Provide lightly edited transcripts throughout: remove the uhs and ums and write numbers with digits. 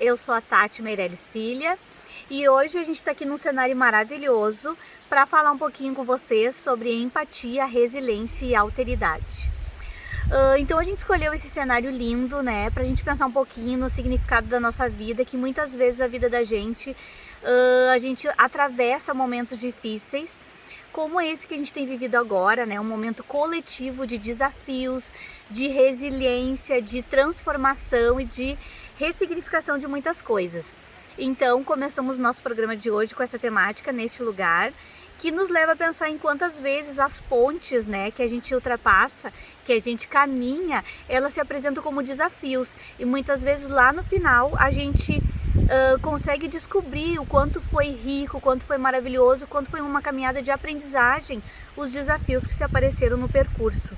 eu sou a Tati Meirelles Filha e hoje a gente está aqui num cenário maravilhoso para falar um pouquinho com vocês sobre empatia, resiliência e alteridade. Então a gente escolheu esse cenário lindo, né, pra gente pensar um pouquinho no significado da nossa vida, que muitas vezes a vida da gente, a gente atravessa momentos difíceis, como esse que a gente tem vivido agora, né, um momento coletivo de desafios, de resiliência, de transformação e de ressignificação de muitas coisas. Então começamos nosso programa de hoje com essa temática neste lugar, que nos leva a pensar em quantas vezes as pontes, né, que a gente ultrapassa, que a gente caminha, elas se apresentam como desafios e muitas vezes lá no final a gente consegue descobrir o quanto foi rico, o quanto foi maravilhoso, o quanto foi uma caminhada de aprendizagem, os desafios que se apareceram no percurso,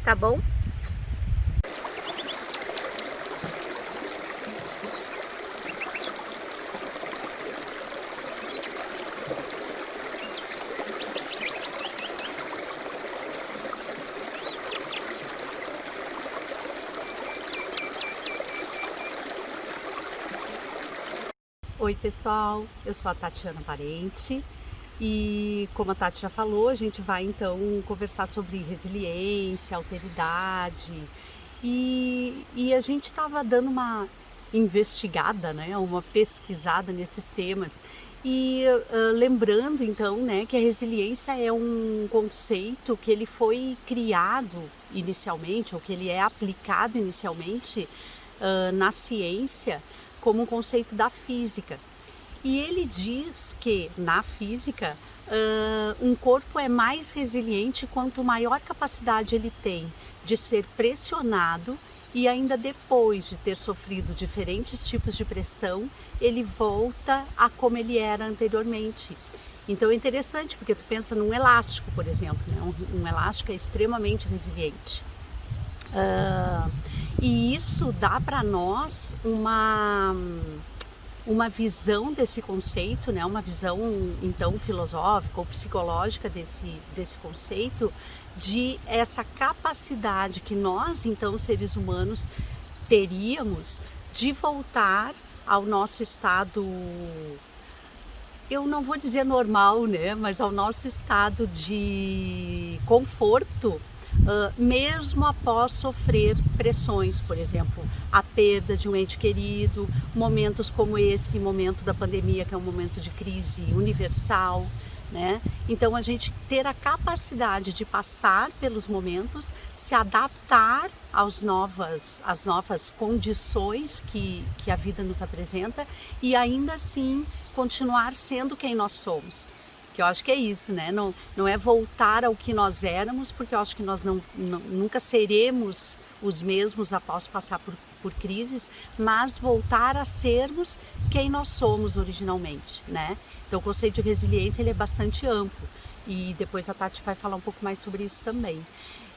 tá bom? Oi pessoal, eu sou a Tatiana Parente e como a Tati já falou, a gente vai então conversar sobre resiliência, alteridade e a gente estava dando uma investigada, né, uma pesquisada nesses temas e lembrando então, né, que a resiliência é um conceito que ele foi criado inicialmente, ou que ele é aplicado inicialmente na ciência como um conceito da física. E ele diz que, na física, um corpo é mais resiliente quanto maior capacidade ele tem de ser pressionado e ainda depois de ter sofrido diferentes tipos de pressão, ele volta a como ele era anteriormente. Então é interessante porque tu pensa num elástico, por exemplo, né? Um elástico é extremamente resiliente. E isso dá para nós uma visão desse conceito, né? Uma visão então filosófica ou psicológica desse conceito, de essa capacidade que nós então seres humanos teríamos de voltar ao nosso estado, eu não vou dizer normal, né? Mas ao nosso estado de conforto, mesmo após sofrer pressões, por exemplo, a perda de um ente querido, momentos como esse momento da pandemia, que é um momento de crise universal, né? Então a gente ter a capacidade de passar pelos momentos, se adaptar às novas condições que a vida nos apresenta e ainda assim continuar sendo quem nós somos. Que eu acho que é isso, né? Não é voltar ao que nós éramos, porque eu acho que nós nunca seremos os mesmos após passar por crises, mas voltar a sermos quem nós somos originalmente, né? Então o conceito de resiliência ele é bastante amplo e depois a Tati vai falar um pouco mais sobre isso também.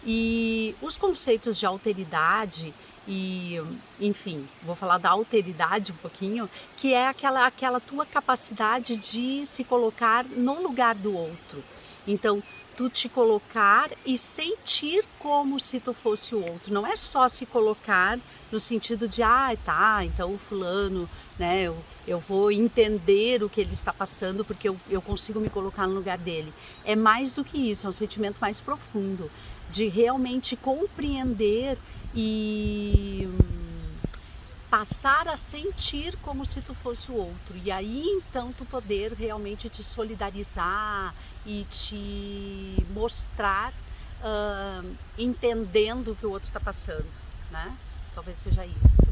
E os conceitos de alteridade e, enfim, vou falar da alteridade um pouquinho, que é aquela tua capacidade de se colocar no lugar do outro. Então, tu te colocar e sentir como se tu fosse o outro. Não é só se colocar no sentido de, tá, então o fulano, né, eu vou entender o que ele está passando porque eu consigo me colocar no lugar dele. É mais do que isso, é um sentimento mais profundo, de realmente compreender e passar a sentir como se tu fosse o outro. E aí então tu poder realmente te solidarizar e te mostrar entendendo o que o outro está passando, né? Talvez seja isso.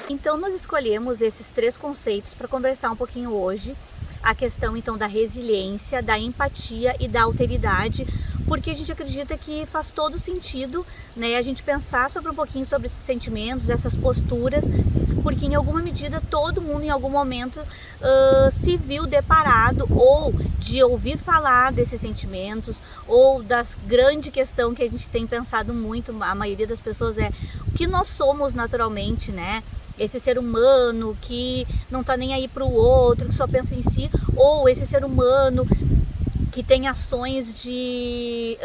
Então nós escolhemos esses três conceitos para conversar um pouquinho hoje, a questão então da resiliência, da empatia e da alteridade, porque a gente acredita que faz todo sentido, né, a gente pensar sobre um pouquinho sobre esses sentimentos, essas posturas, porque em alguma medida todo mundo em algum momento se viu deparado ou de ouvir falar desses sentimentos, ou das grande questão que a gente tem pensado muito, a maioria das pessoas é o que nós somos naturalmente, né? Esse ser humano que não tá nem aí pro outro, que só pensa em si, ou esse ser humano que tem ações de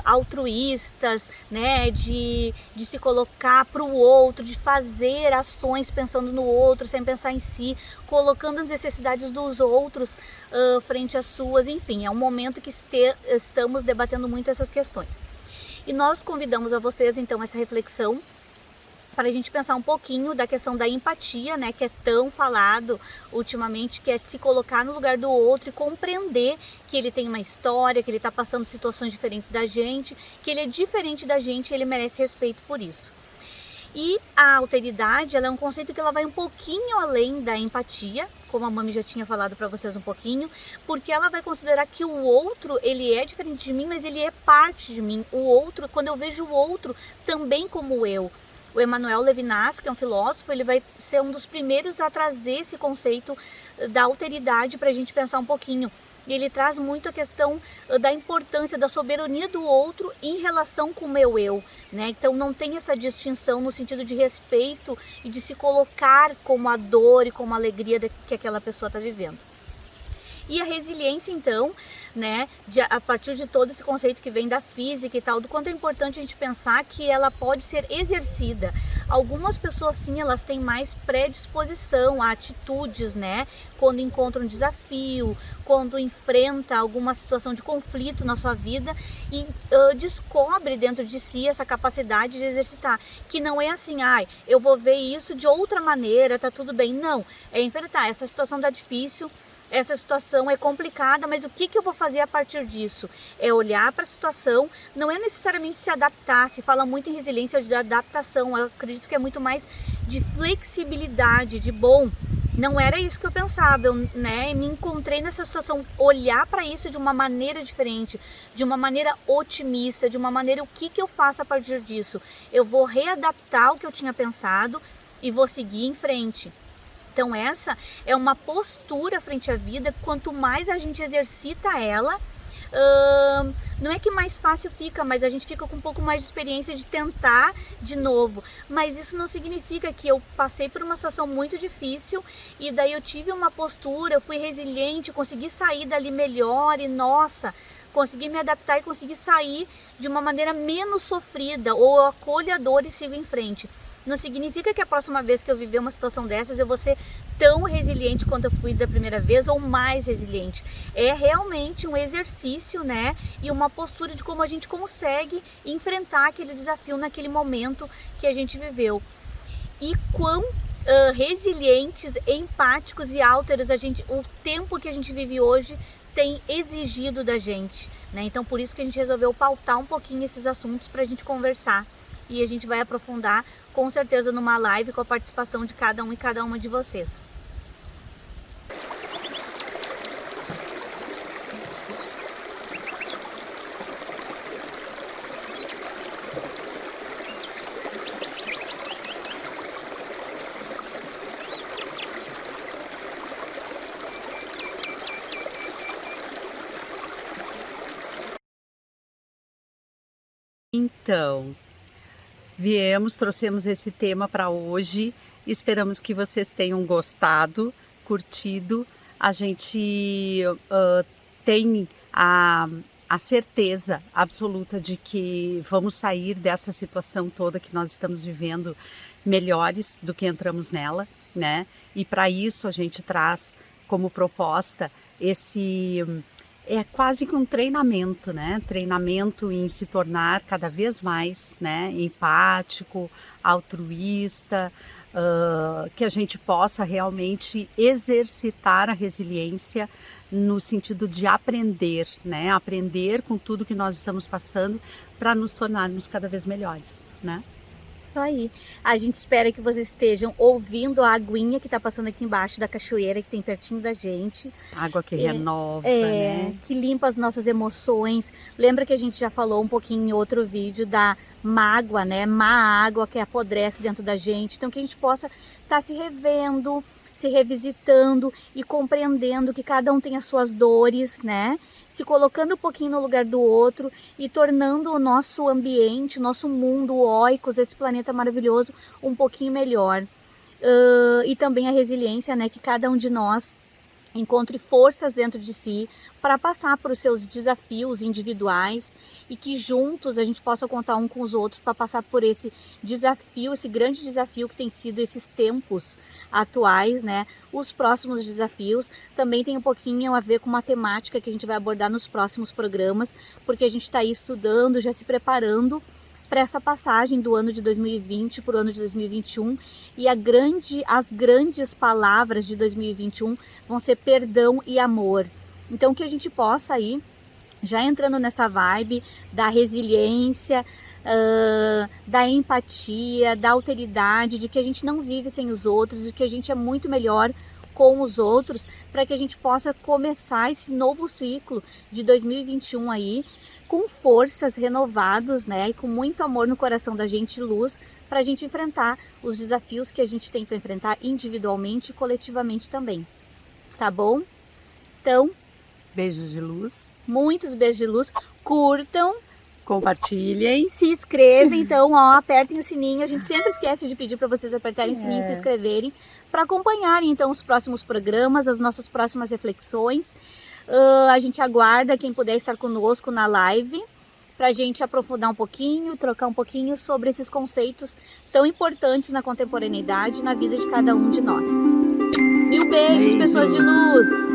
altruístas, né, de se colocar para o outro, de fazer ações pensando no outro, sem pensar em si, colocando as necessidades dos outros frente às suas, enfim, é um momento que estamos debatendo muito essas questões. E nós convidamos a vocês, então, essa reflexão, para a gente pensar um pouquinho da questão da empatia, né, que é tão falado ultimamente, que é se colocar no lugar do outro e compreender que ele tem uma história, que ele está passando situações diferentes da gente, que ele é diferente da gente e ele merece respeito por isso. E a alteridade, ela é um conceito que ela vai um pouquinho além da empatia, como a Mami já tinha falado para vocês um pouquinho, porque ela vai considerar que o outro, ele é diferente de mim, mas ele é parte de mim. O outro, quando eu vejo o outro também como eu. O Emmanuel Levinas, que é um filósofo, ele vai ser um dos primeiros a trazer esse conceito da alteridade para a gente pensar um pouquinho. E ele traz muito a questão da importância da soberania do outro em relação com o meu eu, né? Então não tem essa distinção no sentido de respeito e de se colocar como a dor e como a alegria que aquela pessoa está vivendo. E a resiliência, então, né, a partir de todo esse conceito que vem da física e tal, do quanto é importante a gente pensar que ela pode ser exercida. Algumas pessoas, sim, elas têm mais predisposição a atitudes, né, quando encontram um desafio, quando enfrenta alguma situação de conflito na sua vida e descobre dentro de si essa capacidade de exercitar. Que não é assim, eu vou ver isso de outra maneira, tá tudo bem. Não, é enfrentar, essa situação tá difícil, essa situação é complicada, mas o que eu vou fazer a partir disso? É olhar para a situação, não é necessariamente se adaptar, se fala muito em resiliência de adaptação, eu acredito que é muito mais de flexibilidade, de não era isso que eu pensava, eu, né, me encontrei nessa situação, olhar para isso de uma maneira diferente, de uma maneira otimista, de uma maneira, o que eu faço a partir disso? Eu vou readaptar o que eu tinha pensado e vou seguir em frente. Então essa é uma postura frente à vida, quanto mais a gente exercita ela, não é que mais fácil fica, mas a gente fica com um pouco mais de experiência de tentar de novo. Mas isso não significa que eu passei por uma situação muito difícil e daí eu tive uma postura, eu fui resiliente, consegui sair dali melhor e nossa, consegui me adaptar e consegui sair de uma maneira menos sofrida, ou eu acolho a dor e sigo em frente. Não significa que a próxima vez que eu viver uma situação dessas eu vou ser tão resiliente quanto eu fui da primeira vez ou mais resiliente. É realmente um exercício, né? E uma postura de como a gente consegue enfrentar aquele desafio naquele momento que a gente viveu. E quão resilientes, empáticos e álteros o tempo que a gente vive hoje tem exigido da gente, né? Então por isso que a gente resolveu pautar um pouquinho esses assuntos para a gente conversar. E a gente vai aprofundar com certeza numa live com a participação de cada um e cada uma de vocês. Então, trouxemos esse tema para hoje. Esperamos que vocês tenham gostado, curtido. A gente tem a certeza absoluta de que vamos sair dessa situação toda que nós estamos vivendo melhores do que entramos nela, né? E para isso a gente traz como proposta é quase que um treinamento, né? Treinamento em se tornar cada vez mais, né, empático, altruísta, que a gente possa realmente exercitar a resiliência no sentido de aprender, né? Aprender com tudo que nós estamos passando para nos tornarmos cada vez melhores, né? Isso aí. A gente espera que vocês estejam ouvindo a aguinha que está passando aqui embaixo da cachoeira, que tem pertinho da gente. Água que renova, né? Que limpa as nossas emoções. Lembra que a gente já falou um pouquinho em outro vídeo da mágoa, né? Má água que apodrece dentro da gente. Então que a gente possa estar se revendo, se revisitando e compreendendo que cada um tem as suas dores, né? Se colocando um pouquinho no lugar do outro e tornando o nosso ambiente, o nosso mundo, o Oikos, esse planeta maravilhoso, um pouquinho melhor. E também a resiliência, né? Que cada um de nós encontre forças dentro de si para passar por os seus desafios individuais e que juntos a gente possa contar um com os outros para passar por esse desafio, esse grande desafio que tem sido esses tempos atuais, né? Os próximos desafios também tem um pouquinho a ver com uma temática que a gente vai abordar nos próximos programas, porque a gente está aí estudando, já se preparando para essa passagem do ano de 2020 para o ano de 2021 e as grandes palavras de 2021 vão ser perdão e amor. Então que a gente possa aí, já entrando nessa vibe da resiliência, da empatia, da alteridade, de que a gente não vive sem os outros, de que a gente é muito melhor com os outros, para que a gente possa começar esse novo ciclo de 2021 aí, com forças renovados, né, e com muito amor no coração da gente, luz, para a gente enfrentar os desafios que a gente tem para enfrentar individualmente e coletivamente também, tá bom? Então, beijos de luz, muitos beijos de luz, curtam, compartilhem, se inscrevam, então, ó, apertem o sininho, a gente sempre esquece de pedir para vocês apertarem o sininho e se inscreverem, para acompanharem, então, os próximos programas, as nossas próximas reflexões. A gente aguarda quem puder estar conosco na live para a gente aprofundar um pouquinho, trocar um pouquinho sobre esses conceitos tão importantes na contemporaneidade, na vida de cada um de nós. Mil beijos, pessoas de luz!